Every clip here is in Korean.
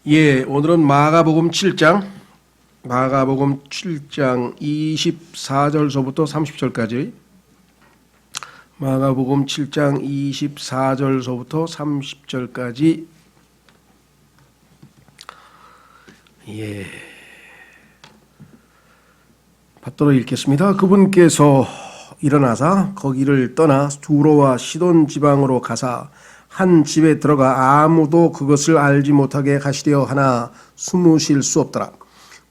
예, 오늘은 마가복음 7장 24절서부터 30절까지, 마가복음 7장 24절서부터 30절까지, 받들어 읽겠습니다. 그분께서 일어나사 거기를 떠나 두로와 시돈 지방으로 가사 한 집에 들어가 아무도 그것을 알지 못하게 가시려 하나 숨으실 수 없더라.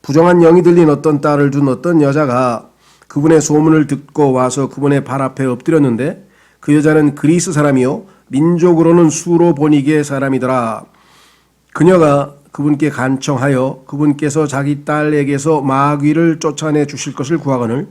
부정한 영이 들린 어떤 딸을 둔 어떤 여자가 그분의 소문을 듣고 와서 그분의 발 앞에 엎드렸는데, 그 여자는 그리스 사람이요 민족으로는 수로 보니게 사람이더라. 그녀가 그분께 간청하여 그분께서 자기 딸에게서 마귀를 쫓아내 주실 것을 구하거늘,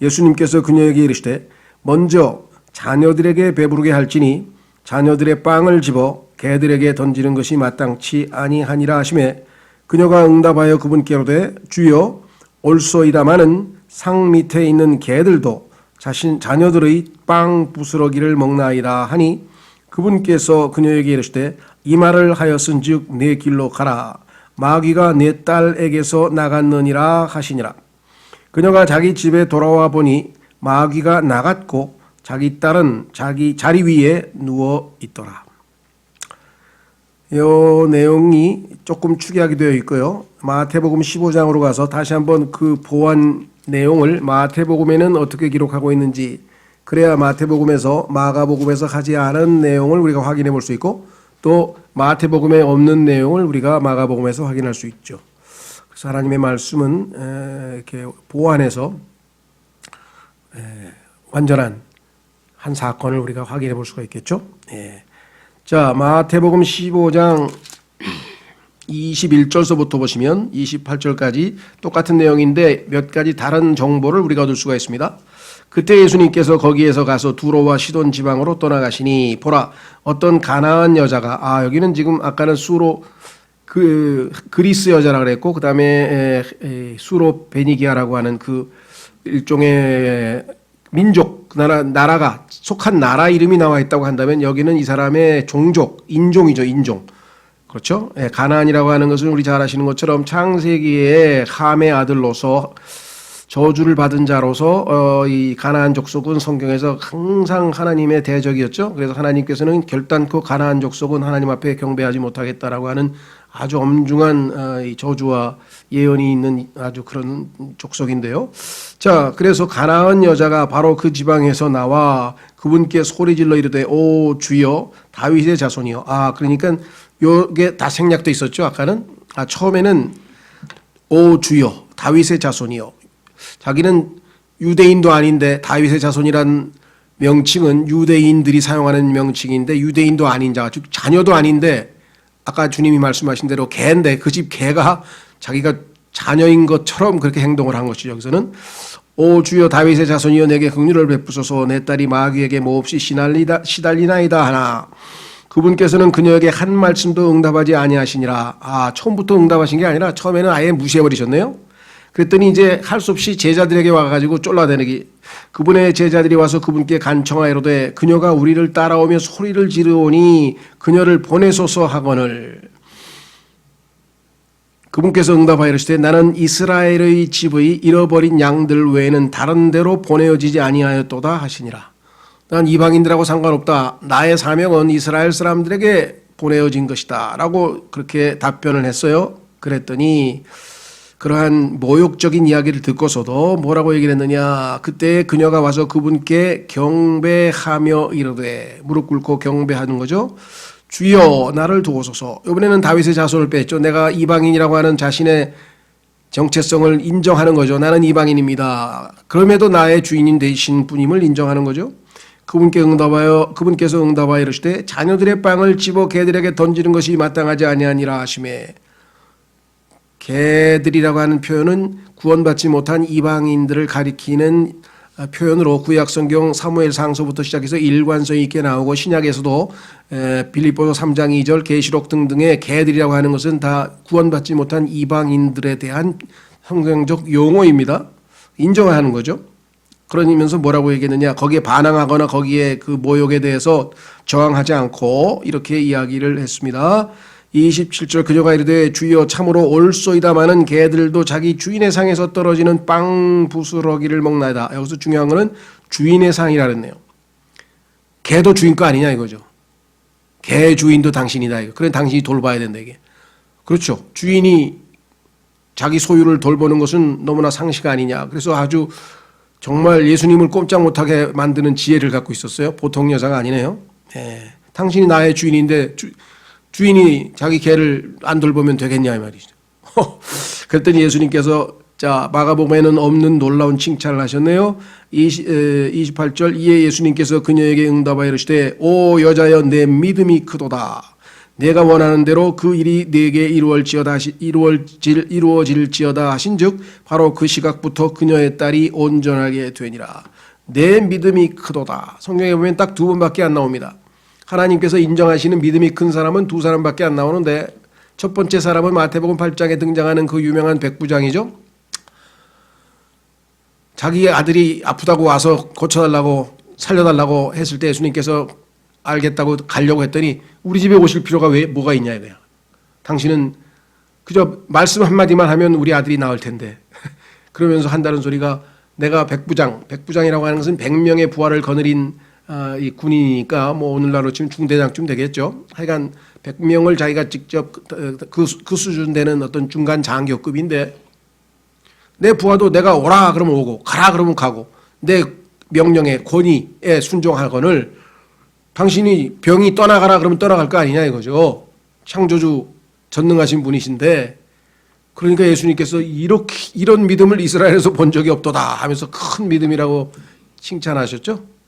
예수님께서 그녀에게 이르시되 먼저 자녀들에게 배부르게 할지니 자녀들의 빵을 집어 개들에게 던지는 것이 마땅치 아니하니라 하시매, 그녀가 응답하여 그분께로되 주여 올소이다마는 상 밑에 있는 개들도 자녀들의 빵 부스러기를 먹나이다 하니, 그분께서 그녀에게 이르시되 이 말을 하였은즉 내 길로 가라. 마귀가 내 딸에게서 나갔느니라 하시니라. 그녀가 자기 집에 돌아와 보니 마귀가 나갔고 자기 딸은 자기 자리 위에 누워 있더라. 이 내용이 조금 축약이 되어 있고요. 마태복음 15장으로 가서 다시 한번 그 보완 내용을 마태복음에는 어떻게 기록하고 있는지, 그래야 마태복음에서 마가복음에서 하지 않은 내용을 우리가 확인해 볼 수 있고, 또 마태복음에 없는 내용을 우리가 마가복음에서 확인할 수 있죠. 그래서 하나님의 말씀은 이렇게 보완해서 완전한 한 사건을 우리가 확인해 볼 수가 있겠죠. 자, 마태복음 15장 21절서부터 보시면 28절까지 똑같은 내용인데 몇 가지 다른 정보를 우리가 얻을 수가 있습니다. 그때 예수님께서 거기에서 가서 두로와 시돈 지방으로 떠나가시니 보라, 어떤 가나안 여자가, 여기는 지금 아까는 수로 그리스 여자라 그랬고, 그 다음에 수로 베니기아라고 하는 그 일종의 민족, 나라가 속한 나라 이름이 나와 있다고 한다면, 여기는 이 사람의 종족, 인종이죠, 인종. 그렇죠? 가나안이라고 하는 것은 우리 잘 아시는 것처럼 창세기의 함의 아들로서 저주를 받은 자로서 이 가나안 족속은 성경에서 항상 하나님의 대적이었죠. 그래서 하나님께서는 결단코 가나안 족속은 하나님 앞에 경배하지 못하겠다라고 하는 아주 엄중한 이 저주와 예언이 있는 아주 그런 족속인데요. 자, 그래서 가나안 여자가 바로 그 지방에서 나와 그분께 소리질러 이르되 오 주여 다윗의 자손이요. 그러니까 요게 다 생략돼 있었죠. 아까는 처음에는 오 주여 다윗의 자손이요. 자기는 유대인도 아닌데, 다윗의 자손이란 명칭은 유대인들이 사용하는 명칭인데 유대인도 아닌 자, 즉 자녀도 아닌데, 아까 주님이 말씀하신 대로 개인데 그 집 개가 자기가 자녀인 것처럼 그렇게 행동을 한 것이죠. 여기서는 오 주여 다윗의 자손이여 내게 긍휼을 베푸소서, 내 딸이 마귀에게 몹시 시달리나이다 하나, 그분께서는 그녀에게 한 말씀도 응답하지 아니하시니라. 처음부터 응답하신 게 아니라 처음에는 아예 무시해버리셨네요. 그랬더니 이제 할 수 없이 제자들에게 와가지고 쫄라대기, 그분의 제자들이 와서 그분께 간청하이로되 그녀가 우리를 따라오며 소리를 지르오니 그녀를 보내소서 하거늘, 그분께서 응답하여 이르시되 나는 이스라엘의 집의 잃어버린 양들 외에는 다른 데로 보내어지지 아니하였도다 하시니라. 난 이방인들하고 상관없다. 나의 사명은 이스라엘 사람들에게 보내어진 것이다 라고 그렇게 답변을 했어요. 그랬더니 그러한 모욕적인 이야기를 듣고서도 뭐라고 얘기를 했느냐, 그때 그녀가 와서 그분께 경배하며 이르되, 무릎 꿇고 경배하는 거죠. 주여 나를 도우소서. 이번에는 다윗의 자손을 뺐죠. 내가 이방인이라고 하는 자신의 정체성을 인정하는 거죠. 나는 이방인입니다. 그럼에도 나의 주인인 되신 분임을 인정하는 거죠. 그분께서 응답하여 이르시되 자녀들의 빵을 집어 개들에게 던지는 것이 마땅하지 아니하니라 하시매, 개들이라고 하는 표현은 구원받지 못한 이방인들을 가리키는 표현으로 구약성경 사무엘상서부터 시작해서 일관성 있게 나오고, 신약에서도 빌립보서 3장 2절, 계시록 등등의 개들이라고 하는 것은 다 구원받지 못한 이방인들에 대한 성경적 용어입니다. 인정하는 거죠. 그러면서 뭐라고 얘기했느냐, 거기에 반항하거나 거기에 그 모욕에 대해서 저항하지 않고 이렇게 이야기를 했습니다. 27절 그녀가 이르되 주여 참으로 옳소이다마는 개들도 자기 주인의 상에서 떨어지는 빵 부스러기를 먹나이다. 여기서 중요한 거는 주인의 상이라 그랬네요. 개도 주인 거 아니냐 이거죠. 개 주인도 당신이다 이거. 그래 당신이 돌봐야 된다 이게. 그렇죠. 주인이 자기 소유를 돌보는 것은 너무나 상식 아니냐. 그래서 아주 정말 예수님을 꼼짝 못하게 만드는 지혜를 갖고 있었어요. 보통 여자가 아니네요. 네. 당신이 나의 주인인데 주인이 자기 개를 안 돌보면 되겠냐 이 말이죠. 그랬더니 예수님께서 자 마가복음에는 없는 놀라운 칭찬을 하셨네요. 28절 이에 예수님께서 그녀에게 응답하여 이르시되 오 여자여 내 믿음이 크도다. 내가 원하는 대로 그 일이 내게 이루어질지어다 하신즉 바로 그 시각부터 그녀의 딸이 온전하게 되니라. 내 믿음이 크도다. 성경에 보면 딱 두 번밖에 안 나옵니다. 하나님께서 인정하시는 믿음이 큰 사람은 두 사람밖에 안 나오는데 첫 번째 사람은 마태복음 8장에 등장하는 그 유명한 백부장이죠. 자기 아들이 아프다고 와서 고쳐달라고 살려달라고 했을 때 예수님께서 알겠다고 가려고 했더니 우리 집에 오실 필요가 뭐가 있냐 이거야. 당신은 그저 말씀 한마디만 하면 우리 아들이 나을 텐데. 그러면서 한다는 소리가 내가 백부장이라고 하는 것은 100명의 부하를 거느린 이 군인이니까 뭐 오늘날로 치면 중대장쯤 되겠죠. 하여간 100명을 자기가 직접 그 수준 되는 어떤 중간 장교급인데 내 부하도 내가 오라 그러면 오고 가라 그러면 가고 내 명령에 권위에 순종하거늘 당신이 병이 떠나가라 그러면 떠나갈 거 아니냐 이거죠. 창조주 전능하신 분이신데 그러니까 예수님께서 이런 믿음을 이스라엘에서 본 적이 없도다 하면서 큰 믿음이라고 칭찬하셨죠.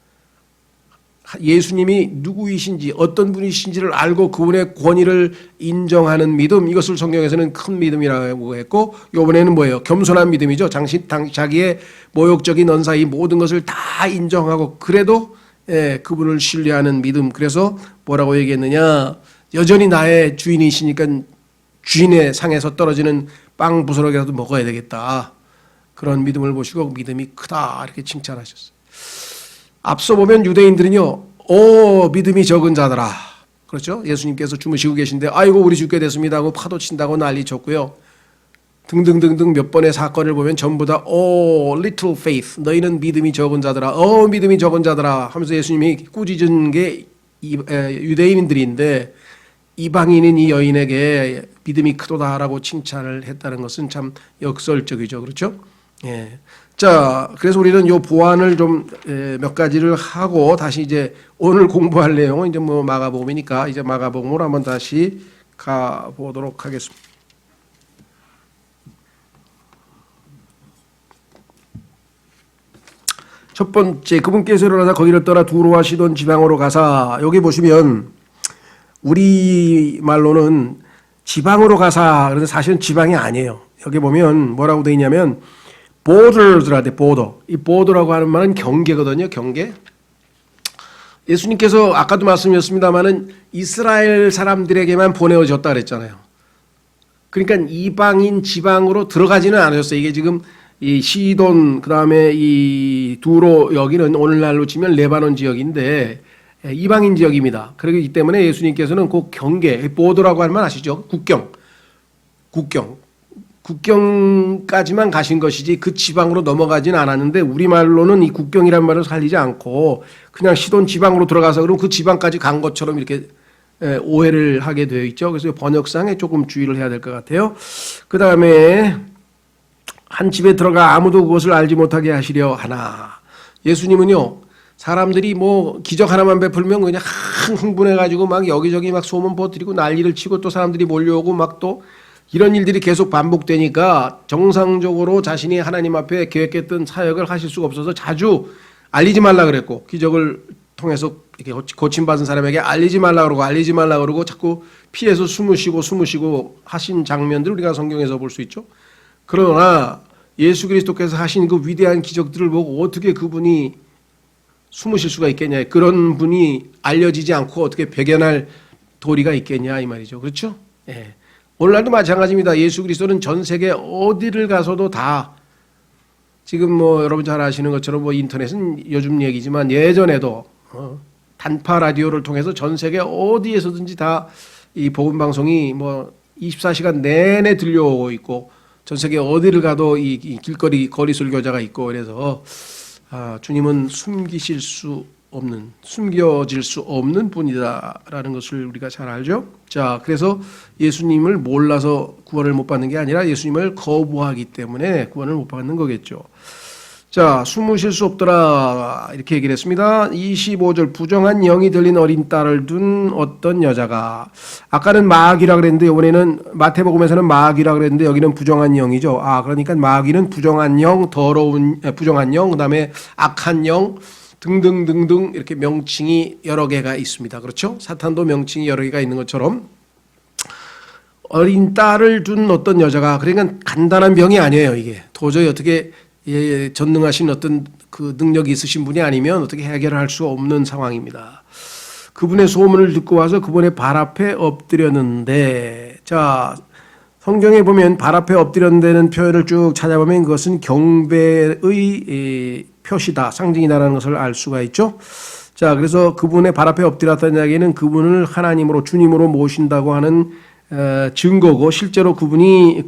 예수님이 누구이신지 어떤 분이신지를 알고 그분의 권위를 인정하는 믿음, 이것을 성경에서는 큰 믿음이라고 했고 이번에는 뭐예요? 겸손한 믿음이죠. 자기의 모욕적인 언사이 모든 것을 다 인정하고 그래도 그분을 신뢰하는 믿음. 그래서 뭐라고 얘기했느냐? 여전히 나의 주인이시니까 주인의 상에서 떨어지는 빵 부스러기라도 먹어야 되겠다. 그런 믿음을 보시고 믿음이 크다 이렇게 칭찬하셨어요. 앞서 보면 유대인들은요, 믿음이 적은 자들아. 그렇죠? 예수님께서 주무시고 계신데, 아이고, 우리 죽게 됐습니다 하고 파도 친다고 난리 쳤고요. 등등등등 몇 번의 사건을 보면 전부 다, little faith. 너희는 믿음이 적은 자들아. 믿음이 적은 자들아. 하면서 예수님이 꾸짖은 게 유대인들인데, 이방인인 이 여인에게 믿음이 크도다라고 칭찬을 했다는 것은 참 역설적이죠. 그렇죠? 예. 자, 그래서 우리는 요 보완을 좀 몇 가지를 하고 다시 이제 오늘 공부할 내용은 이제 뭐 마가복음이니까 이제 마가복음으로 한번 다시 가 보도록 하겠습니다. 첫 번째, 그분께서 일어나서 거기를 떠나 두로와 시돈 지방으로 가사. 여기 보시면 우리 말로는 지방으로 가사. 그런데 사실은 지방이 아니에요. 여기 보면 뭐라고 되어 있냐면 borders라 돼, border. 이 border라고 하는 말은 경계거든요, 경계. 예수님께서 아까도 말씀드렸습니다만은 이스라엘 사람들에게만 보내어졌다 그랬잖아요. 그러니까 이방인 지방으로 들어가지는 않으셨어요. 이게 지금 이 시돈, 그 다음에 이 두로 여기는 오늘날로 치면 레바논 지역인데 이방인 지역입니다. 그렇기 때문에 예수님께서는 그 경계, border라고 하는 말 아시죠? 국경까지만 가신 것이지 그 지방으로 넘어가진 않았는데 우리말로는 이 국경이라는 말을 살리지 않고 그냥 시돈 지방으로 들어가서 그럼 그 지방까지 간 것처럼 이렇게 오해를 하게 되어 있죠. 그래서 번역상에 조금 주의를 해야 될 것 같아요. 그 다음에 한 집에 들어가 아무도 그것을 알지 못하게 하시려 하나. 예수님은요, 사람들이 뭐 기적 하나만 베풀면 그냥 흥분해가지고 막 여기저기 막 소문 퍼뜨리고 난리를 치고 또 사람들이 몰려오고 막 또 이런 일들이 계속 반복되니까 정상적으로 자신이 하나님 앞에 계획했던 사역을 하실 수가 없어서 자주 알리지 말라 그랬고 기적을 통해서 이렇게 고침받은 사람에게 알리지 말라 그러고 자꾸 피해서 숨으시고 하신 장면들을 우리가 성경에서 볼 수 있죠. 그러나 예수 그리스도께서 하신 그 위대한 기적들을 보고 어떻게 그분이 숨으실 수가 있겠냐. 그런 분이 알려지지 않고 어떻게 배견할 도리가 있겠냐 이 말이죠. 그렇죠? 예. 오늘날도 마찬가지입니다. 예수 그리스도는 전 세계 어디를 가서도 다 지금 뭐 여러분 잘 아시는 것처럼 뭐 인터넷은 요즘 얘기지만 예전에도 단파 라디오를 통해서 전 세계 어디에서든지 다 이 복음 방송이 뭐 24시간 내내 들려오고 있고 전 세계 어디를 가도 이 길거리 거리 설교자가 있고 그래서 주님은 숨겨질 수 없는 분이다라는 것을 우리가 잘 알죠. 자, 그래서 예수님을 몰라서 구원을 못 받는 게 아니라 예수님을 거부하기 때문에 구원을 못 받는 거겠죠. 자, 숨으실 수 없더라 이렇게 얘기를 했습니다. 25절 부정한 영이 들린 어린 딸을 둔 어떤 여자가, 아까는 마귀라 그랬는데 이번에는 마태복음에서는 마귀라 그랬는데 여기는 부정한 영이죠. 그러니까 마귀는 부정한 영, 부정한 영, 그다음에 악한 영 등등등등 이렇게 명칭이 여러 개가 있습니다. 그렇죠? 사탄도 명칭이 여러 개가 있는 것처럼 어린 딸을 둔 어떤 여자가, 그러니까 간단한 병이 아니에요. 이게 도저히 어떻게 전능하신 어떤 그 능력이 있으신 분이 아니면 어떻게 해결할 수 없는 상황입니다. 그분의 소문을 듣고 와서 그분의 발 앞에 엎드렸는데, 자, 성경에 보면 발 앞에 엎드렸는데는 표현을 쭉 찾아보면 그것은 경배의 표시다, 상징이다라는 것을 알 수가 있죠. 자, 그래서 그분의 발 앞에 엎드렸다는 이야기는 그분을 하나님으로, 주님으로 모신다고 하는 증거고, 실제로 그분이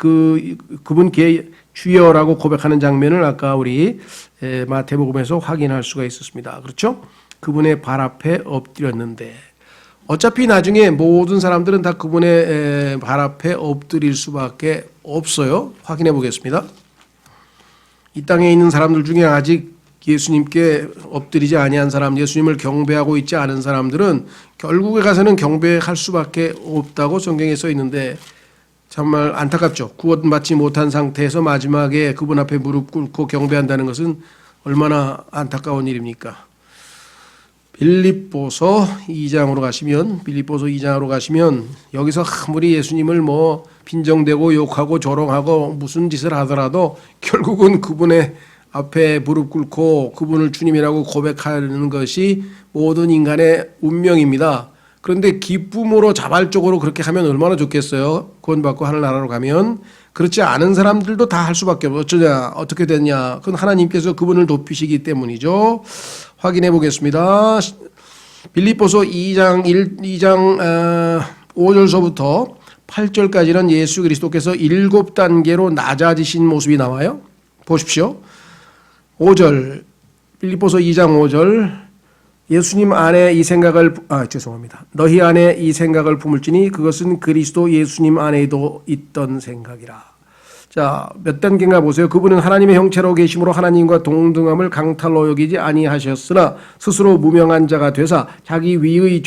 그분께 주여라고 고백하는 장면을 아까 우리 마태복음에서 확인할 수가 있었습니다. 그렇죠? 그분의 발 앞에 엎드렸는데, 어차피 나중에 모든 사람들은 다 그분의 발 앞에 엎드릴 수밖에 없어요. 확인해 보겠습니다. 이 땅에 있는 사람들 중에 아직 예수님께 엎드리지 아니한 사람, 예수님을 경배하고 있지 않은 사람들은 결국에 가서는 경배할 수밖에 없다고 성경에 써 있는데, 정말 안타깝죠. 구원받지 못한 상태에서 마지막에 그분 앞에 무릎 꿇고 경배한다는 것은 얼마나 안타까운 일입니까? 빌립보서 2장으로 가시면 여기서 아무리 예수님을 뭐 빈정대고 욕하고 조롱하고 무슨 짓을 하더라도 결국은 그분의 앞에 무릎 꿇고 그분을 주님이라고 고백하는 것이 모든 인간의 운명입니다. 그런데 기쁨으로 자발적으로 그렇게 하면 얼마나 좋겠어요. 구원받고 하늘나라로 가면. 그렇지 않은 사람들도 다 할 수밖에 없어요. 어쩌냐, 어떻게 됐냐. 그건 하나님께서 그분을 높이시기 때문이죠. 확인해 보겠습니다. 빌립보서 2장 5절서부터 8절까지는 예수 그리스도께서 7단계로 낮아지신 모습이 나와요. 보십시오. 5절, 빌립보서 2장 5절, 예수님 안에 이 생각을 너희 안에 이 생각을 품을지니 그것은 그리스도 예수님 안에도 있던 생각이라. 자, 몇 단계인가 보세요. 그분은 하나님의 형체로 계심으로 하나님과 동등함을 강탈로 여기지 아니하셨으나 스스로 무명한 자가 되사 자기 위의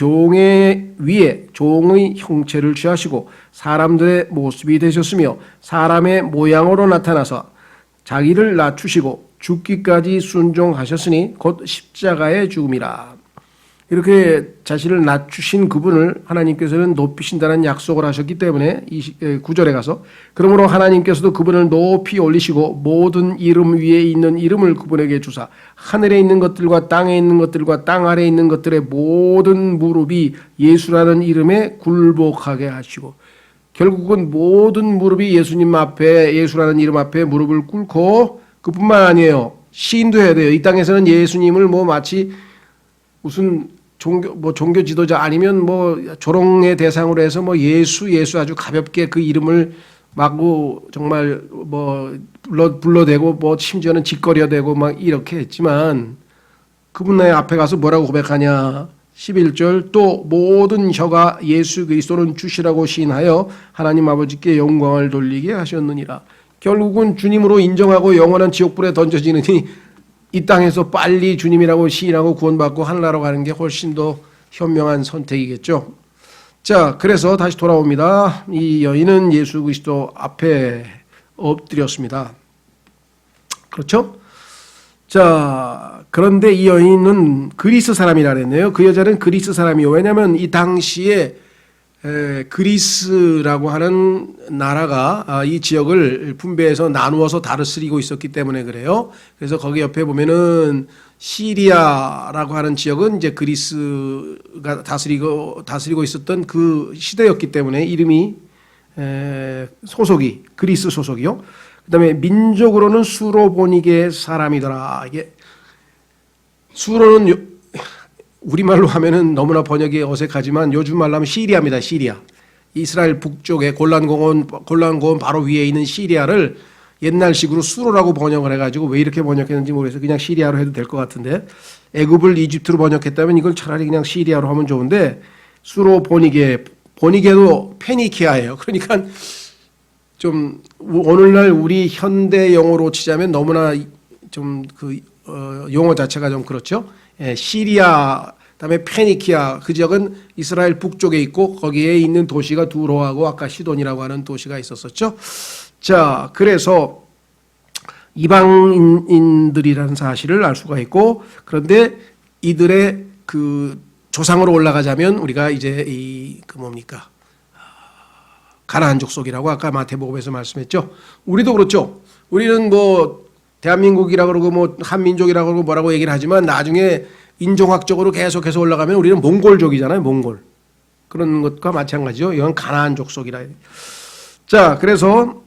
위에 종의 형체를 취하시고 사람들의 모습이 되셨으며 사람의 모양으로 나타나서 자기를 낮추시고 죽기까지 순종하셨으니 곧 십자가의 죽음이라. 이렇게 자신을 낮추신 그분을 하나님께서는 높이신다는 약속을 하셨기 때문에 9절에 가서 그러므로 하나님께서도 그분을 높이 올리시고 모든 이름 위에 있는 이름을 그분에게 주사 하늘에 있는 것들과 땅에 있는 것들과 땅 아래에 있는 것들의 모든 무릎이 예수라는 이름에 굴복하게 하시고, 결국은 모든 무릎이 예수님 앞에, 예수라는 이름 앞에 무릎을 꿇고, 그뿐만 아니에요. 시인도 해야 돼요. 이 땅에서는 예수님을 마치 무슨 종교 지도자 아니면 조롱의 대상으로 해서 예수 아주 가볍게 그 이름을 마구 정말 불러대고 심지어는 짓거려대고 이렇게 했지만, 그분의 앞에 가서 뭐라고 고백하냐. 11절, 또 모든 혀가 예수 그리스도는 주시라고 시인하여 하나님 아버지께 영광을 돌리게 하셨느니라. 결국은 주님으로 인정하고 영원한 지옥불에 던져지느니 이 땅에서 빨리 주님이라고 시인하고 구원받고 하늘나라로 가는 게 훨씬 더 현명한 선택이겠죠. 자, 그래서 다시 돌아옵니다. 이 여인은 예수 그리스도 앞에 엎드렸습니다. 그렇죠? 자, 그런데 이 여인은 그리스 사람이라 그랬네요. 그 여자는 그리스 사람이요. 왜냐하면 이 당시에 그리스라고 하는 나라가 이 지역을 분배해서 나누어서 다스리고 있었기 때문에 그래요. 그래서 거기 옆에 보면은 시리아라고 하는 지역은 이제 그리스가 다스리고 있었던 그 시대였기 때문에 이름이 소속이 그리스 소속이요. 그다음에 민족으로는 수로보니게 사람이더라. 이게 수로는 우리말로 하면은 너무나 번역이 어색하지만 요즘 말로 하면 시리아입니다. 시리아. 이스라엘 북쪽에 골란고원 바로 위에 있는 시리아를 옛날식으로 수로라고 번역을 해가지고 왜 이렇게 번역했는지 모르겠어요. 그냥 시리아로 해도 될 것 같은데 애굽을 이집트로 번역했다면 이걸 차라리 그냥 시리아로 하면 좋은데 수로 보니게도 페니키아예요. 그러니까 좀 오늘날 우리 현대 영어로 치자면 너무나 좀 용어 자체가 좀 그렇죠. 예, 시리아 그다음에 페니키아 그 지역은 이스라엘 북쪽에 있고 거기에 있는 도시가 두로하고 아까 시돈이라고 하는 도시가 있었었죠. 자, 그래서 이방인들이라는 사실을 알 수가 있고 그런데 이들의 그 조상으로 올라가자면 우리가 이제 뭡니까? 가나안 족속이라고 아까 마태복음에서 말씀했죠. 우리도 그렇죠. 우리는 뭐 대한민국이라고 그러고 뭐 한민족이라고 그러고 뭐라고 얘기를 하지만 나중에 인종학적으로 계속해서 올라가면 우리는 몽골족이잖아요. 몽골. 그런 것과 마찬가지죠. 이건 가나안 족속이라. 자, 그래서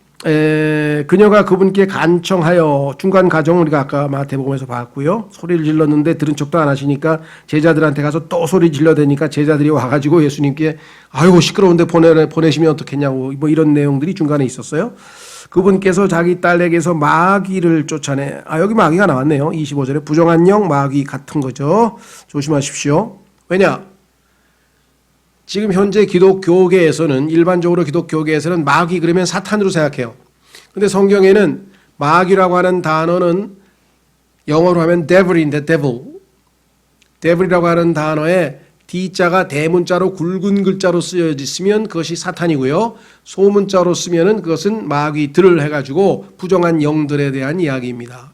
그녀가 그분께 간청하여 중간 과정 우리가 아까 마태복음에서 봤고요. 소리를 질렀는데 들은 척도 안 하시니까 제자들한테 가서 또 소리 질러대니까 제자들이 와가지고 예수님께 아이고 시끄러운데 보내시면 어떻겠냐고 뭐 이런 내용들이 중간에 있었어요. 그분께서 자기 딸에게서 마귀를 쫓아내 여기 마귀가 나왔네요. 25절에 부정한 영 마귀 같은 거죠. 조심하십시오. 왜냐? 지금 현재 기독교계에서는 일반적으로 기독교계에서는 마귀 그러면 사탄으로 생각해요. 근데 성경에는 마귀라고 하는 단어는 영어로 하면 devil인데 devil이라고 하는 단어에 D자가 대문자로 굵은 글자로 쓰여졌으면 그것이 사탄이고요. 소문자로 쓰면은 그것은 마귀들을 해가지고 부정한 영들에 대한 이야기입니다.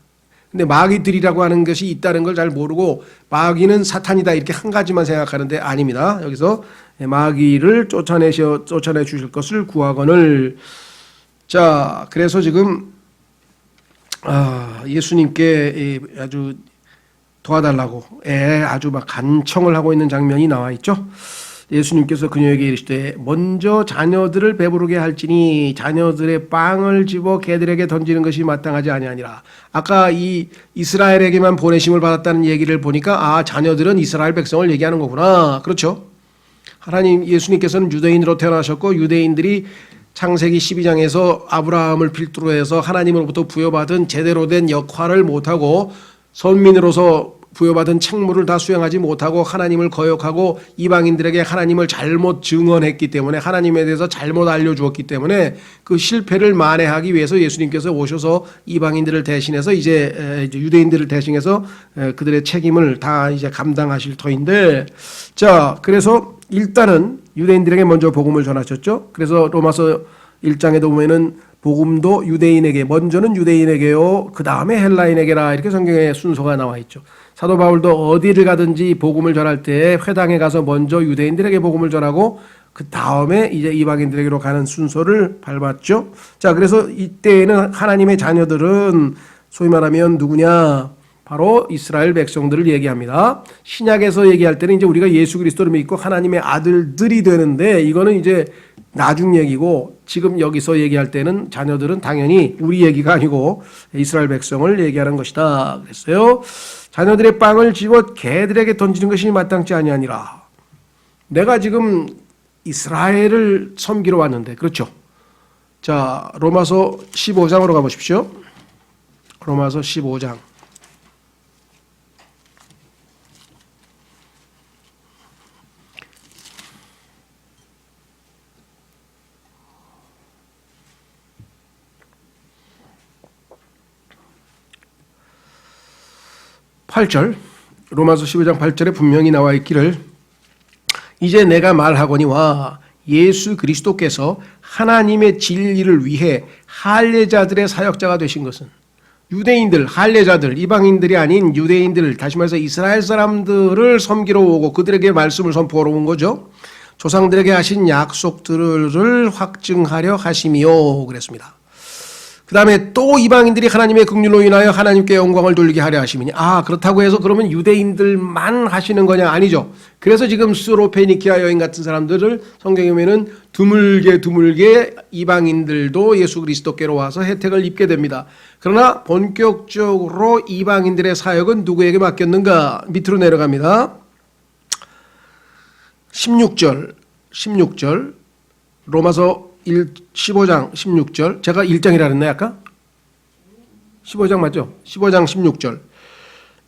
근데 마귀들이라고 하는 것이 있다는 걸 잘 모르고 마귀는 사탄이다 이렇게 한 가지만 생각하는데 아닙니다. 여기서 마귀를 쫓아내 주실 것을 구하거늘. 자, 그래서 지금 예수님께 아주 도와달라고 아주 막 간청을 하고 있는 장면이 나와 있죠. 예수님께서 그녀에게 이르시되 먼저 자녀들을 배부르게 할지니 자녀들의 빵을 집어 개들에게 던지는 것이 마땅하지 아니하니라. 아까 이 이스라엘에게만 보내심을 받았다는 얘기를 보니까 자녀들은 이스라엘 백성을 얘기하는 거구나. 그렇죠. 하나님 예수님께서는 유대인으로 태어나셨고 유대인들이 창세기 12장에서 아브라함을 필두로 해서 하나님으로부터 부여받은 제대로 된 역할을 못하고 선민으로서 부여받은 책무를 다 수행하지 못하고 하나님을 거역하고 이방인들에게 하나님을 잘못 증언했기 때문에 하나님에 대해서 잘못 알려주었기 때문에 그 실패를 만회하기 위해서 예수님께서 오셔서 이방인들을 대신해서 이제 유대인들을 대신해서 그들의 책임을 다 이제 감당하실 터인데, 자, 그래서 일단은 유대인들에게 먼저 복음을 전하셨죠. 그래서 로마서 1장에도 보면은 복음도 유대인에게, 먼저는 유대인에게요, 그 다음에 헬라인에게라, 이렇게 성경에 순서가 나와 있죠. 사도 바울도 어디를 가든지 복음을 전할 때 회당에 가서 먼저 유대인들에게 복음을 전하고 그 다음에 이제 이방인들에게로 가는 순서를 밟았죠. 자, 그래서 이때에는 하나님의 자녀들은 소위 말하면 누구냐? 바로 이스라엘 백성들을 얘기합니다. 신약에서 얘기할 때는 이제 우리가 예수 그리스도를 믿고 하나님의 아들들이 되는데 이거는 이제 나중 얘기고, 지금 여기서 얘기할 때는 자녀들은 당연히 우리 얘기가 아니고 이스라엘 백성을 얘기하는 것이다 그랬어요. 자녀들의 빵을 집어 개들에게 던지는 것이 마땅치 아니하니라. 내가 지금 이스라엘을 섬기러 왔는데, 그렇죠? 자, 로마서 15장으로 가보십시오. 로마서 15장. 8절, 로마서 15장 8절에 분명히 나와 있기를 이제 내가 말하거니와 예수 그리스도께서 하나님의 진리를 위해 할례자들의 사역자가 되신 것은, 유대인들, 할례자들, 이방인들이 아닌 유대인들, 다시 말해서 이스라엘 사람들을 섬기러 오고 그들에게 말씀을 선포하러 온 거죠. 조상들에게 하신 약속들을 확증하려 하심이요 그랬습니다. 그 다음에 또 이방인들이 하나님의 긍휼로 인하여 하나님께 영광을 돌리게 하려 하심이니, 그렇다고 해서 그러면 유대인들만 하시는 거냐? 아니죠. 그래서 지금 스로페니키아 여인 같은 사람들을 성경에 보면은 드물게 이방인들도 예수 그리스도께로 와서 혜택을 입게 됩니다. 그러나 본격적으로 이방인들의 사역은 누구에게 맡겼는가? 밑으로 내려갑니다. 16절 로마서 15장 16절. 제가 1장이라 그랬나요 아까? 15장 맞죠? 15장 16절.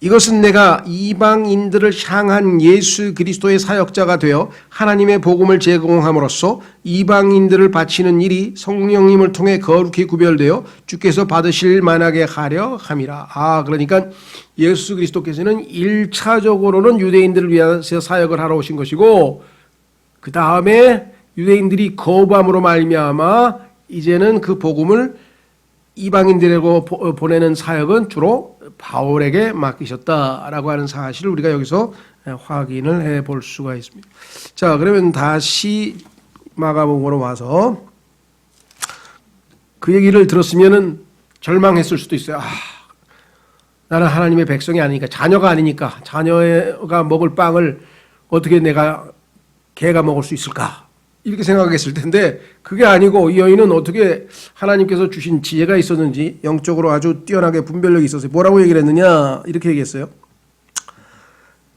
이것은 내가 이방인들을 향한 예수 그리스도의 사역자가 되어 하나님의 복음을 제공함으로써 이방인들을 바치는 일이 성령님을 통해 거룩히 구별되어 주께서 받으실 만하게 하려 함이라. 그러니까 예수 그리스도께서는 1차적으로는 유대인들을 위해서 사역을 하러 오신 것이고, 그 다음에 유대인들이 거부함으로 말미암아 이제는 그 복음을 이방인들에게 보내는 사역은 주로 바울에게 맡기셨다라고 하는 사실을 우리가 여기서 확인을 해 볼 수가 있습니다. 자, 그러면 다시 마가복음으로 와서 그 얘기를 들었으면은 절망했을 수도 있어요. 나는 하나님의 백성이 아니니까, 자녀가 아니니까, 자녀가 먹을 빵을 어떻게 내가 개가 먹을 수 있을까? 이렇게 생각했을 텐데 그게 아니고, 이 여인은 어떻게 하나님께서 주신 지혜가 있었는지 영적으로 아주 뛰어나게 분별력이 있었어요. 뭐라고 얘기를 했느냐, 이렇게 얘기했어요.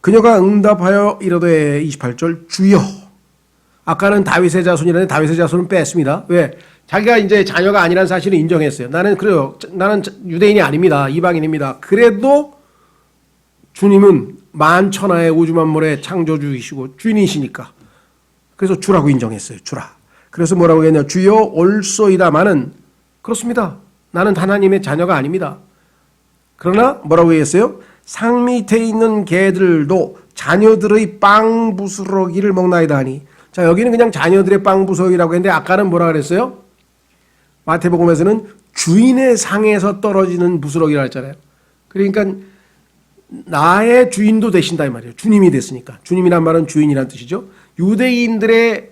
그녀가 응답하여 이르되 28절 주여. 아까는 다윗의 자손이라는데 다윗의 자손은 뺐습니다. 왜? 자기가 이제 자녀가 아니라는 사실을 인정했어요. 나는 유대인이 아닙니다. 이방인입니다. 그래도 주님은 만천하의 우주만물의 창조주이시고 주인이시니까 그래서 주라고 인정했어요. 주라. 그래서 뭐라고 했냐, 주여 올소이다마는, 그렇습니다. 나는 하나님의 자녀가 아닙니다. 그러나 뭐라고 했어요? 상 밑에 있는 개들도 자녀들의 빵 부스러기를 먹나이다 하니. 자, 여기는 그냥 자녀들의 빵 부스러기라고 했는데 아까는 뭐라 그랬어요? 마태복음에서는 주인의 상에서 떨어지는 부스러기라 했잖아요. 그러니까 나의 주인도 되신다 이 말이에요. 주님이 됐으니까. 주님이란 말은 주인이란 뜻이죠. 유대인들의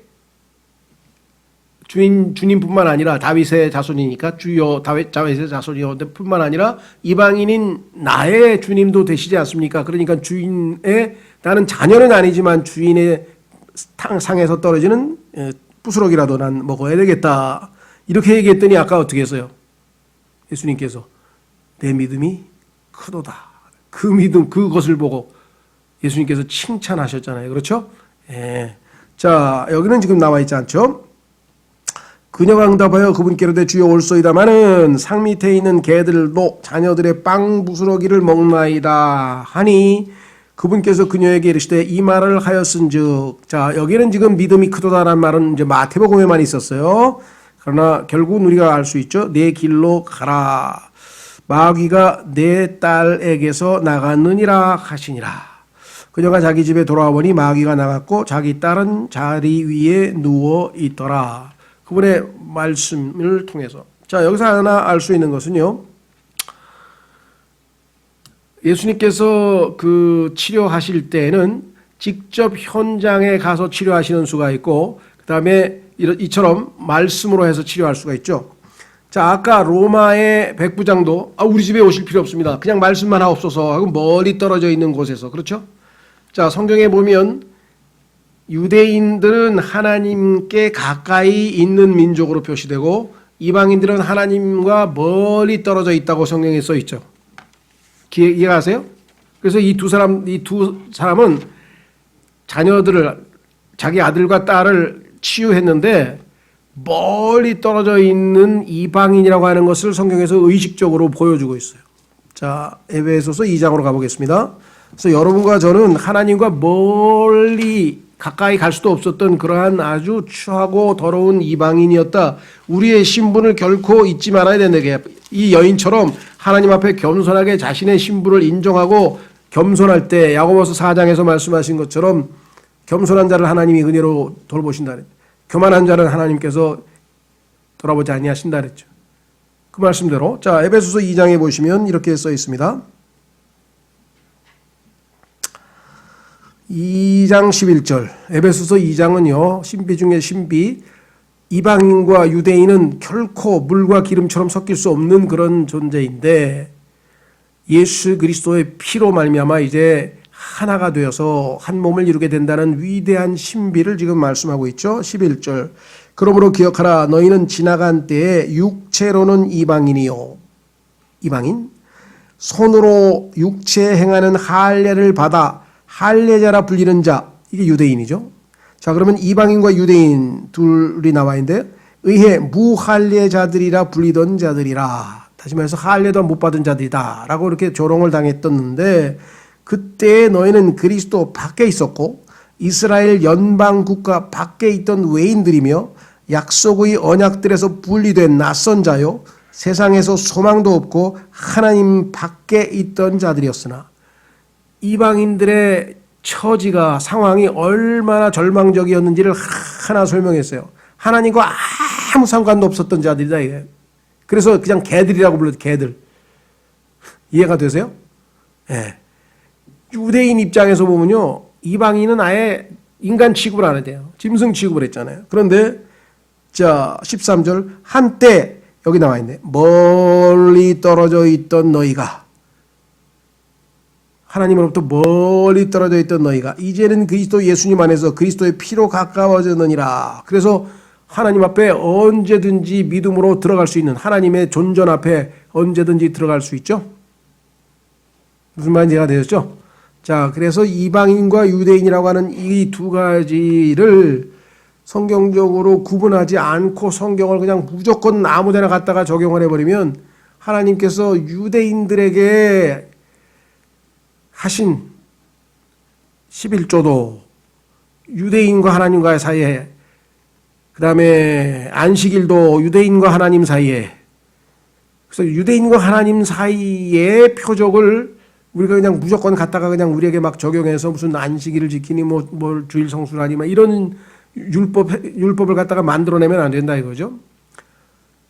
주님뿐만 아니라 다윗의 자손이니까 주여 다윗의 자손이요 뿐만 아니라 이방인인 나의 주님도 되시지 않습니까? 그러니까 주인의, 나는 자녀는 아니지만 주인의 상에서 떨어지는 부스러기라도 난 먹어야 되겠다. 이렇게 얘기했더니 아까 어떻게 했어요? 예수님께서 내 믿음이 크도다. 그 믿음, 그것을 보고 예수님께서 칭찬하셨잖아요. 그렇죠? 예. 자, 여기는 지금 나와 있지 않죠? 그녀가 응답하여 그분께로 되 주여 올소이다마는 상 밑에 있는 개들도 자녀들의 빵 부스러기를 먹나이다 하니 그분께서 그녀에게 이르시되 이 말을 하였은즉. 자, 여기는 지금 믿음이 크도다라는 말은 이제 마태복음에만 있었어요. 그러나 결국은 우리가 알 수 있죠. 내 길로 가라. 마귀가 내 딸에게서 나갔느니라 하시니라. 그녀가 자기 집에 돌아와 보니 마귀가 나갔고 자기 딸은 자리 위에 누워 있더라. 그분의 말씀을 통해서. 자, 여기서 하나 알 수 있는 것은요, 예수님께서 그 치료하실 때는 직접 현장에 가서 치료하시는 수가 있고, 그 다음에 이처럼 말씀으로 해서 치료할 수가 있죠. 자, 아까 로마의 백부장도 우리 집에 오실 필요 없습니다. 그냥 말씀만 하옵소서 하고 멀리 떨어져 있는 곳에서, 그렇죠? 자, 성경에 보면 유대인들은 하나님께 가까이 있는 민족으로 표시되고 이방인들은 하나님과 멀리 떨어져 있다고 성경에 써 있죠. 이해가세요? 그래서 이 두 사람은 자녀들을, 자기 아들과 딸을 치유했는데 멀리 떨어져 있는 이방인이라고 하는 것을 성경에서 의식적으로 보여주고 있어요. 자, 에베소서 2장으로 가보겠습니다. 그래서 여러분과 저는 하나님과 멀리 가까이 갈 수도 없었던 그러한 아주 추하고 더러운 이방인이었다. 우리의 신분을 결코 잊지 말아야 된다. 이 여인처럼 하나님 앞에 겸손하게 자신의 신분을 인정하고 겸손할 때 야고보서 4장에서 말씀하신 것처럼 겸손한 자를 하나님이 은혜로 돌보신다. 교만한 자를 하나님께서 돌아보지 아니하신다 그랬죠. 그 말씀대로. 자, 에베소서 2장에 보시면 이렇게 써 있습니다. 2장 11절. 에베소서 2장은요, 신비 중에 신비, 이방인과 유대인은 결코 물과 기름처럼 섞일 수 없는 그런 존재인데 예수 그리스도의 피로 말미암아 이제 하나가 되어서 한 몸을 이루게 된다는 위대한 신비를 지금 말씀하고 있죠. 11절. 그러므로 기억하라. 너희는 지나간 때에 육체로는 이방인이요. 이방인? 손으로 육체에 행하는 할례를 받아 할례자라 불리는 자. 이게 유대인이죠. 자, 그러면 이방인과 유대인 둘이 나와 있는데, 의해 무할례자들이라 불리던 자들이라. 다시 말해서 할례도 못 받은 자들이다 라고 이렇게 조롱을 당했었는데, 그때 너희는 그리스도 밖에 있었고 이스라엘 연방 국가 밖에 있던 외인들이며 약속의 언약들에서 분리된 낯선 자요 세상에서 소망도 없고 하나님 밖에 있던 자들이었으나, 이방인들의 처지가, 상황이 얼마나 절망적이었는지를 하나 설명했어요. 하나님과 아무 상관도 없었던 자들이다 이게. 그래서 그냥 개들이라고 불러요. 개들. 이해가 되세요? 예. 유대인 입장에서 보면요, 이방인은 아예 인간 취급을 안 해요. 짐승 취급을 했잖아요. 그런데 자 13절, 한때 여기 나와 있네. 멀리 떨어져 있던 너희가, 하나님으로부터 멀리 떨어져 있던 너희가 이제는 그리스도 예수님 안에서 그리스도의 피로 가까워졌느니라. 그래서 하나님 앞에 언제든지 믿음으로 들어갈 수 있는, 하나님의 존전 앞에 언제든지 들어갈 수 있죠. 무슨 말인지 이해가 되셨죠? 자, 그래서 이방인과 유대인이라고 하는 이 두 가지를 성경적으로 구분하지 않고 성경을 그냥 무조건 아무데나 갖다가 적용을 해버리면, 하나님께서 유대인들에게 하신 11조도 유대인과 하나님과의 사이에, 그 다음에 안식일도 유대인과 하나님 사이에, 그래서 유대인과 하나님 사이의 표적을 우리가 그냥 무조건 갖다가 그냥 우리에게 막 적용해서 무슨 안식일을 지키니 뭐 주일 성수라니 막 이런 율법을 갖다가 만들어내면 안 된다 이거죠.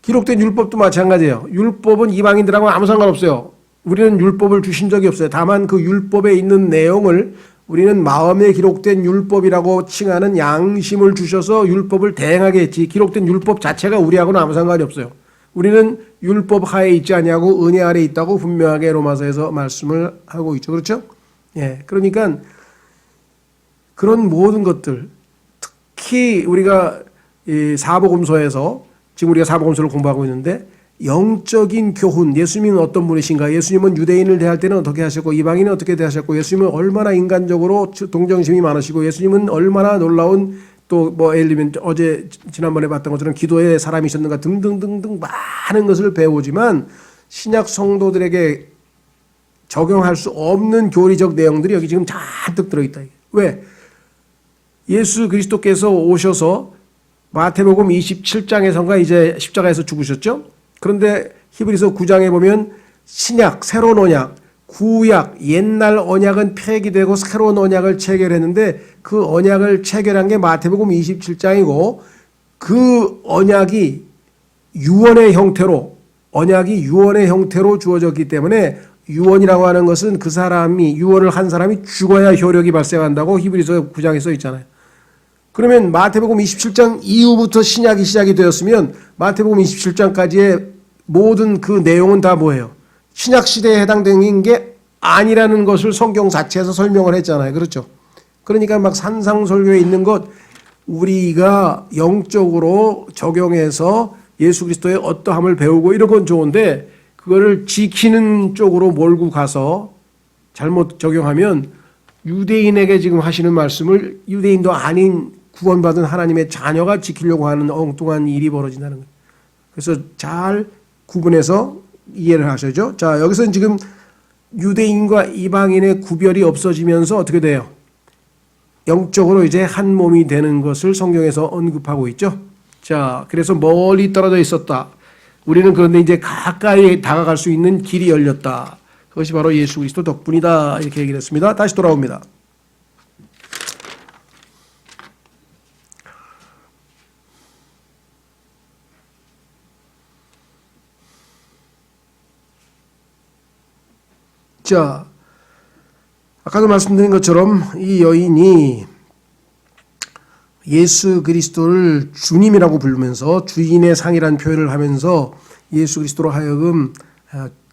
기록된 율법도 마찬가지예요. 율법은 이방인들하고 아무 상관없어요. 우리는 율법을 주신 적이 없어요. 다만 그 율법에 있는 내용을 우리는 마음에 기록된 율법이라고 칭하는 양심을 주셔서 율법을 대행하게 했지, 기록된 율법 자체가 우리하고는 아무 상관이 없어요. 우리는 율법 하에 있지 않냐고 은혜 아래 있다고 분명하게 로마서에서 말씀을 하고 있죠. 그렇죠? 예. 그러니까 그런 모든 것들, 특히 우리가 이 사복음서에서, 지금 우리가 사복음서를 공부하고 있는데, 영적인 교훈, 예수님은 어떤 분이신가, 예수님은 유대인을 대할 때는 어떻게 하셨고 이방인은 어떻게 대하셨고, 예수님은 얼마나 인간적으로 동정심이 많으시고, 예수님은 얼마나 놀라운, 또 뭐 예를 들면 어제 지난번에 봤던 것처럼 기도에 사람이셨는가 등등등등 많은 것을 배우지만, 신약 성도들에게 적용할 수 없는 교리적 내용들이 여기 지금 잔뜩 들어있다. 왜? 예수 그리스도께서 오셔서 마태복음 27장에선가 이제 십자가에서 죽으셨죠? 그런데 히브리서 9장에 보면 신약, 새로운 언약, 구약, 옛날 언약은 폐기되고 새로운 언약을 체결했는데, 그 언약을 체결한 게 마태복음 27장이고, 그 언약이 유언의 형태로, 언약이 유언의 형태로 주어졌기 때문에, 유언이라고 하는 것은 그 사람이, 유언을 한 사람이 죽어야 효력이 발생한다고 히브리서 9장에 써 있잖아요. 그러면 마태복음 27장 이후부터 신약이 시작이 되었으면 마태복음 27장까지의 모든 그 내용은 다 뭐예요? 신약 시대에 해당되는 게 아니라는 것을 성경 자체에서 설명을 했잖아요. 그렇죠? 그러니까 막 산상설교에 있는 것 우리가 영적으로 적용해서 예수 그리스도의 어떠함을 배우고 이런 건 좋은데, 그거를 지키는 쪽으로 몰고 가서 잘못 적용하면 유대인에게 지금 하시는 말씀을 유대인도 아닌 구원받은 하나님의 자녀가 지키려고 하는 엉뚱한 일이 벌어진다는 거예요. 그래서 잘 구분해서 이해를 하셔죠. 자, 여기서는 지금 유대인과 이방인의 구별이 없어지면서 어떻게 돼요? 영적으로 이제 한 몸이 되는 것을 성경에서 언급하고 있죠. 자, 그래서 멀리 떨어져 있었다. 우리는 그런데 이제 가까이 다가갈 수 있는 길이 열렸다. 그것이 바로 예수 그리스도 덕분이다. 이렇게 얘기를 했습니다. 다시 돌아옵니다. 자, 아까도 말씀드린 것처럼 이 여인이 예수 그리스도를 주님이라고 부르면서 주인의 상이라는 표현을 하면서 예수 그리스도로 하여금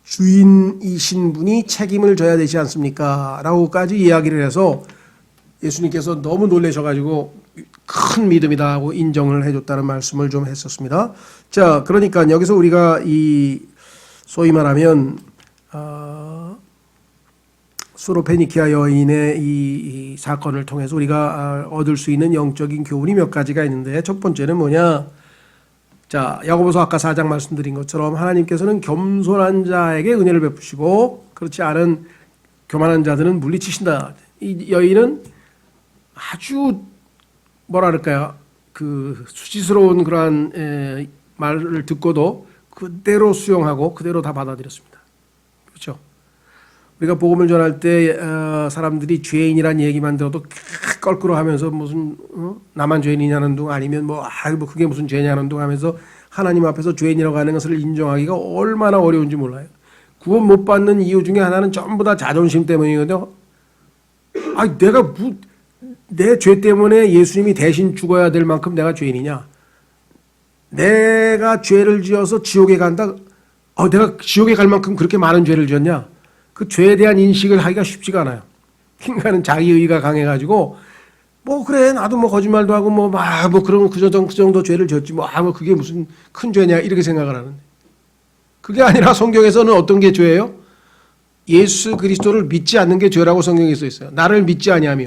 주인이신 분이 책임을 져야 되지 않습니까? 라고까지 이야기를 해서 예수님께서 너무 놀라셔가지고 큰 믿음이다 하고 인정을 해줬다는 말씀을 좀 했었습니다. 자, 그러니까 여기서 우리가 이 소위 말하면 수로페니키아 여인의 이 사건을 통해서 우리가 얻을 수 있는 영적인 교훈이 몇 가지가 있는데, 첫 번째는 뭐냐? 자, 야고보서 아까 4장 말씀드린 것처럼 하나님께서는 겸손한 자에게 은혜를 베푸시고 그렇지 않은 교만한 자들은 물리치신다. 이 여인은 아주 뭐랄까요, 그 수치스러운 그러한 말을 듣고도 그대로 수용하고 그대로 다 받아들였습니다. 그렇죠? 우리가 복음을 전할 때 사람들이 죄인이란 얘기만 들어도 껄끄러워하면서 무슨 나만 죄인이냐는 둥, 아니면 뭐 그게 무슨 죄냐는 둥 하면서 하나님 앞에서 죄인이라고 하는 것을 인정하기가 얼마나 어려운지 몰라요. 구원 못 받는 이유 중에 하나는 전부 다 자존심 때문이거든요. 내가 내 죄 때문에 예수님이 대신 죽어야 될 만큼 내가 죄인이냐? 내가 죄를 지어서 지옥에 간다? 내가 지옥에 갈 만큼 그렇게 많은 죄를 지었냐? 그 죄에 대한 인식을 하기가 쉽지가 않아요. 인간은 자기의가 강해가지고 그래 나도 거짓말도 하고 그런 그 정도 죄를 지었지 그게 무슨 큰 죄냐 이렇게 생각을 하는데, 그게 아니라 성경에서는 어떤 게 죄예요? 예수 그리스도를 믿지 않는 게 죄라고 성경에 써 있어요. 나를 믿지 아니하며.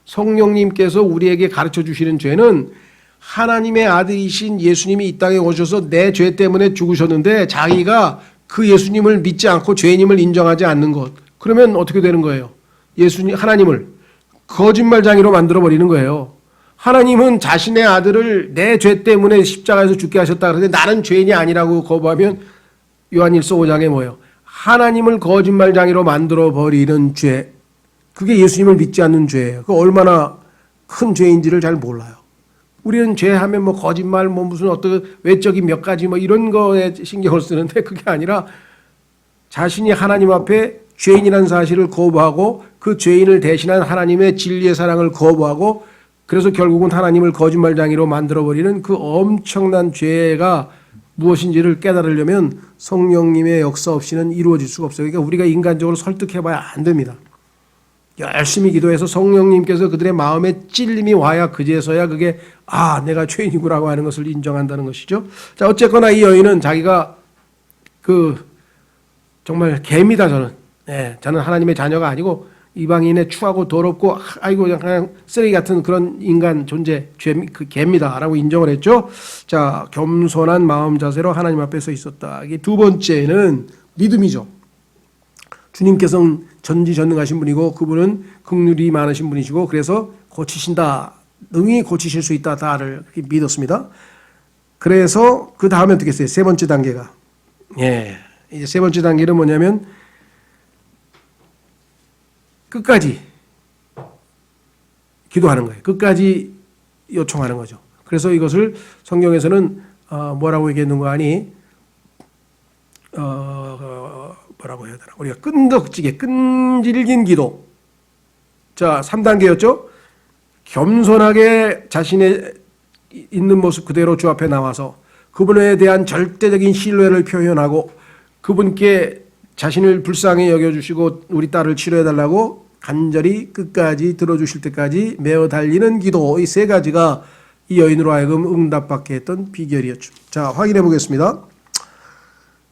성령님께서 우리에게 가르쳐 주시는 죄는 하나님의 아들이신 예수님이 이 땅에 오셔서 내 죄 때문에 죽으셨는데 자기가 그 예수님을 믿지 않고 죄인임을 인정하지 않는 것. 그러면 어떻게 되는 거예요? 하나님을 거짓말장이로 만들어 버리는 거예요. 하나님은 자신의 아들을 내 죄 때문에 십자가에서 죽게 하셨다 그러는데 나는 죄인이 아니라고 거부하면 요한일서 5장에 뭐예요? 하나님을 거짓말장이로 만들어 버리는 죄. 그게 예수님을 믿지 않는 죄예요. 그 얼마나 큰 죄인지를 잘 몰라요. 우리는 죄하면 거짓말 무슨 어떤 외적인 몇 가지 이런 거에 신경을 쓰는데, 그게 아니라 자신이 하나님 앞에 죄인이라는 사실을 거부하고 그 죄인을 대신한 하나님의 진리의 사랑을 거부하고, 그래서 결국은 하나님을 거짓말장이로 만들어버리는 그 엄청난 죄가 무엇인지를 깨달으려면 성령님의 역사 없이는 이루어질 수가 없어요. 그러니까 우리가 인간적으로 설득해봐야 안 됩니다. 열심히 기도해서 성령님께서 그들의 마음에 찔림이 와야 그제서야 그게 내가 죄인이구라고 하는 것을 인정한다는 것이죠. 자, 어쨌거나 이 여인은 자기가 정말 개입니다. 저는 하나님의 자녀가 아니고 이방인의 추하고 더럽고 그냥 쓰레기 같은 그런 인간 존재, 개입니다라고 인정을 했죠. 자, 겸손한 마음 자세로 하나님 앞에 서 있었다. 이게 두 번째는 믿음이죠. 주님께서는 전지전능하신 분이고 그분은 긍휼이 많으신 분이시고 그래서 고치신다. 능히 고치실 수 있다. 다를 믿었습니다. 그래서 그 다음에 어떻게 했어요? 세 번째 단계가. 이제 세 번째 단계는 뭐냐면 끝까지 기도하는 거예요. 끝까지 요청하는 거죠. 그래서 이것을 성경에서는 뭐라고 얘기했는 거 아니? 뭐라고 해야 되나? 우리가 끈질긴 기도. 자, 3단계였죠? 겸손하게 자신의 있는 모습 그대로 주 앞에 나와서 그분에 대한 절대적인 신뢰를 표현하고 그분께 자신을 불쌍히 여겨주시고 우리 딸을 치료해달라고 간절히 끝까지 들어주실 때까지 메어 달리는 기도. 이 세 가지가 이 여인으로 하여금 응답받게 했던 비결이었죠. 자, 확인해 보겠습니다.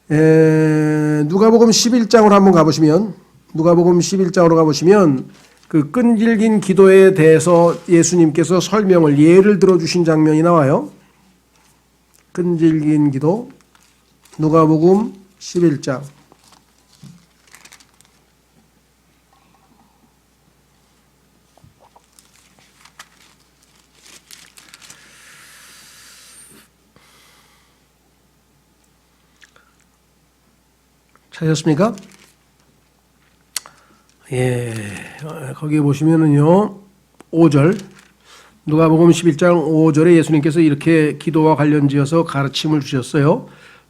누가복음 11장으로 한번 가보시면, 누가복음 11장으로 가보시면 그 끈질긴 기도에 대해서 예수님께서 설명을 예를 들어주신 장면이 나와요. 끈질긴 기도, 누가복음 11장. 찾으셨습니까? 거기 보시면은요, 5절, 누가복음 11장 5절에 예수님께서 이렇게 기도와 관련지어서 가르침을 주셨어요.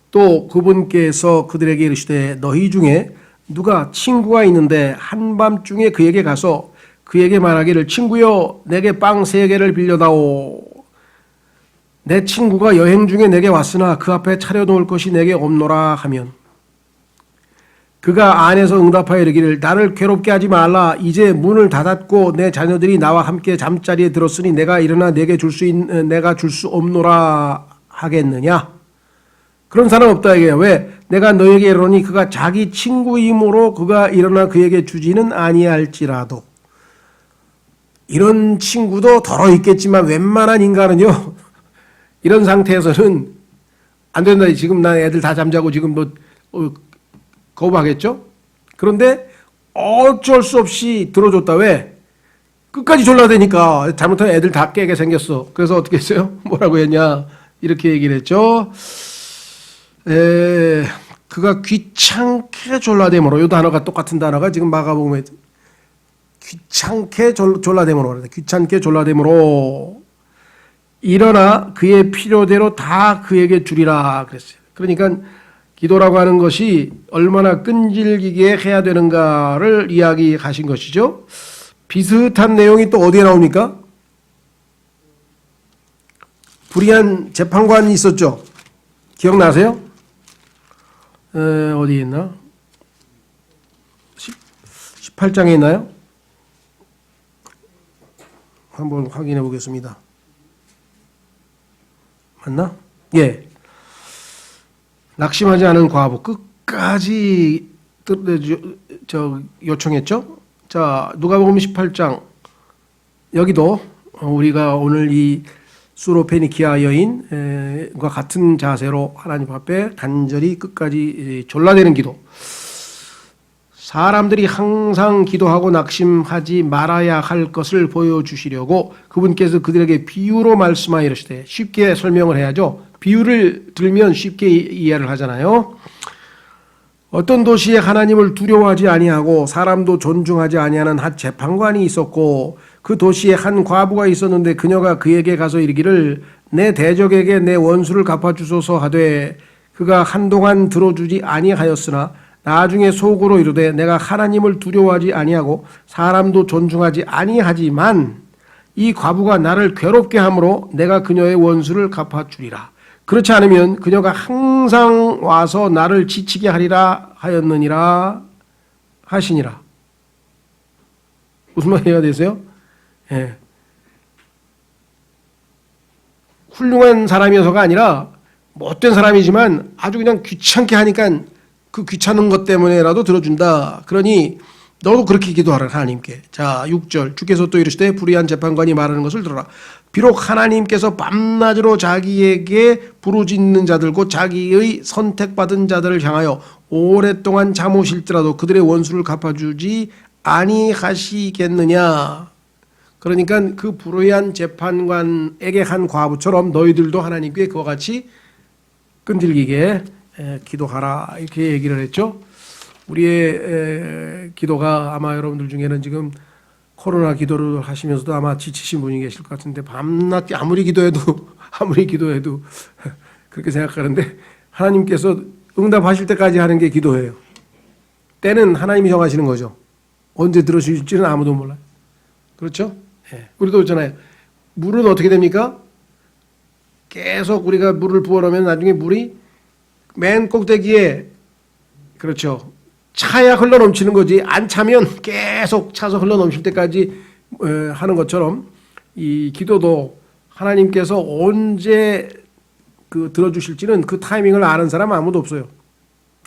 또 그분께서 그들에게 이르시되 너희 중에 누가 친구가 있는데 한밤중에 그에게 가서 그에게 말하기를 친구여 내게 빵 3개를 빌려다오. 내 친구가 여행 중에 내게 왔으나 그 앞에 차려놓을 것이 내게 없노라 하면 그가 안에서 응답하여 이르기를 나를 괴롭게 하지 말라. 이제 문을 닫았고 내 자녀들이 나와 함께 잠자리에 들었으니 내가 일어나 내게 내가 줄 수 없노라 하겠느냐? 그런 사람 없다 이게요. 왜? 내가 너에게 이르노니 그가 자기 친구이므로 그가 일어나 그에게 주지는 아니할지라도. 이런 친구도 덜어 있겠지만 웬만한 인간은요 이런 상태에서는 안 된다. 지금 나 애들 다 잠자고 지금 뭐 거부하겠죠? 그런데 어쩔 수 없이 들어줬다. 왜? 끝까지 졸라대니까 잘못하면 애들 다 깨게 생겼어. 그래서 어떻게 했어요? 뭐라고 했냐? 이렇게 얘기를 했죠. 그가 귀찮게 졸라대므로, 이 단어가 똑같은 단어가 지금 마가복음에 귀찮게 졸라대므로 그래. 귀찮게 졸라대므로 일어나 그의 필요대로 다 그에게 주리라 그랬어요. 그러니까 기도라고 하는 것이 얼마나 끈질기게 해야 되는가를 이야기하신 것이죠. 비슷한 내용이 또 어디에 나옵니까? 불의한 재판관이 있었죠. 기억나세요? 어디 있나? 18장에 있나요? 한번 확인해 보겠습니다. 맞나? 예. 낙심하지 않은 과부 끝까지 요청했죠. 자, 누가복음 18장 여기도 우리가 오늘 이 수로페니키아 여인과 같은 자세로 하나님 앞에 간절히 끝까지 졸라대는 기도. 사람들이 항상 기도하고 낙심하지 말아야 할 것을 보여주시려고 그분께서 그들에게 비유로 말씀하여 이르시되, 쉽게 설명을 해야죠. 비유를 들면 쉽게 이해를 하잖아요. 어떤 도시에 하나님을 두려워하지 아니하고 사람도 존중하지 아니하는 한 재판관이 있었고, 그 도시에 한 과부가 있었는데 그녀가 그에게 가서 이르기를 내 대적에게 내 원수를 갚아주소서 하되, 그가 한동안 들어주지 아니하였으나 나중에 속으로 이르되 내가 하나님을 두려워하지 아니하고 사람도 존중하지 아니하지만 이 과부가 나를 괴롭게 하므로 내가 그녀의 원수를 갚아주리라. 그렇지 않으면 그녀가 항상 와서 나를 지치게 하리라 하였느니라 하시니라. 무슨 말이야 되세요? 예. 훌륭한 사람이어서가 아니라 못된 사람이지만 아주 그냥 귀찮게 하니까 그 귀찮은 것 때문에라도 들어준다. 그러니 너도 그렇게 기도하라 하나님께. 자, 6절 주께서 또 이르시되 불의한 재판관이 말하는 것을 들어라. 비록 하나님께서 밤낮으로 자기에게 부르짖는 자들 곧 자기의 선택받은 자들을 향하여 오랫동안 잠오실지라도 그들의 원수를 갚아주지 아니하시겠느냐. 그러니까 그 불의한 재판관에게 한 과부처럼 너희들도 하나님께 그와 같이 끈질기게 기도하라 이렇게 얘기를 했죠. 우리의 기도가 아마 여러분들 중에는 지금 코로나 기도를 하시면서도 아마 지치신 분이 계실 것 같은데, 밤낮 아무리 기도해도 그렇게 생각하는데 하나님께서 응답하실 때까지 하는 게 기도예요. 때는 하나님이 정하시는 거죠. 언제 들어주실지는 아무도 몰라요. 그렇죠? 네. 우리도 있잖아요. 물은 어떻게 됩니까? 계속 우리가 물을 부어놓으면 나중에 물이 맨 꼭대기에, 그렇죠, 차야 흘러넘치는 거지, 안 차면 계속 차서 흘러넘칠 때까지 하는 것처럼 이 기도도 하나님께서 언제 들어주실지는 그 타이밍을 아는 사람은 아무도 없어요.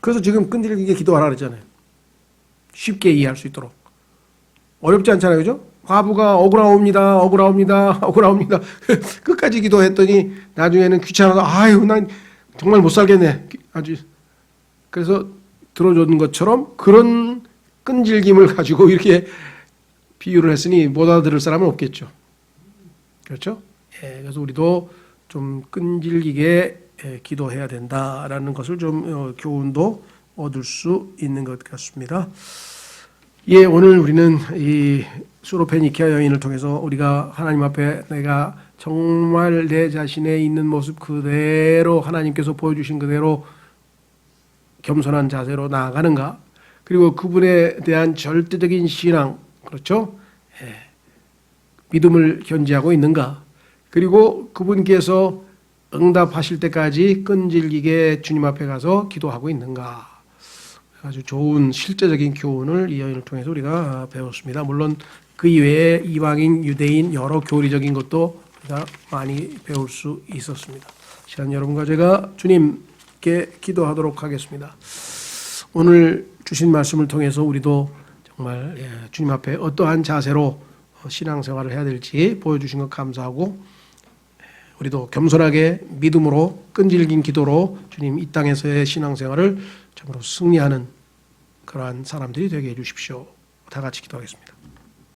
그래서 지금 끈질기게 기도하라 그랬잖아요. 쉽게 이해할 수 있도록. 어렵지 않잖아요. 그죠? 과부가 억울하옵니다. 끝까지 기도했더니 나중에는 귀찮아서 아유 난 정말 못 살겠네. 아주. 그래서 들어주는 것처럼 그런 끈질김을 가지고 이렇게 비유를 했으니 못 알아들을 사람은 없겠죠. 그렇죠? 예, 그래서 우리도 좀 끈질기게 기도해야 된다라는 것을 좀 교훈도 얻을 수 있는 것 같습니다. 예, 오늘 우리는 이 수로페니키아 여인을 통해서 우리가 하나님 앞에 내가 정말 내 자신의 있는 모습 그대로 하나님께서 보여주신 그대로 겸손한 자세로 나아가는가, 그리고 그분에 대한 절대적인 신앙, 그렇죠? 예. 믿음을 견지하고 있는가, 그리고 그분께서 응답하실 때까지 끈질기게 주님 앞에 가서 기도하고 있는가. 아주 좋은 실제적인 교훈을 이 여인을 통해서 우리가 배웠습니다. 물론 그 이외에 이방인, 유대인 여러 교리적인 것도 우리가 많이 배울 수 있었습니다. 시간 여러분과 제가 주님께 함께 기도하도록 하겠습니다. 오늘 주신 말씀을 통해서 우리도 정말 주님 앞에 어떠한 자세로 신앙생활을 해야 될지 보여주신 것 감사하고, 우리도 겸손하게 믿음으로 끈질긴 기도로 주님 이 땅에서의 신앙생활을 참으로 승리하는 그러한 사람들이 되게 해주십시오. 다 같이 기도하겠습니다.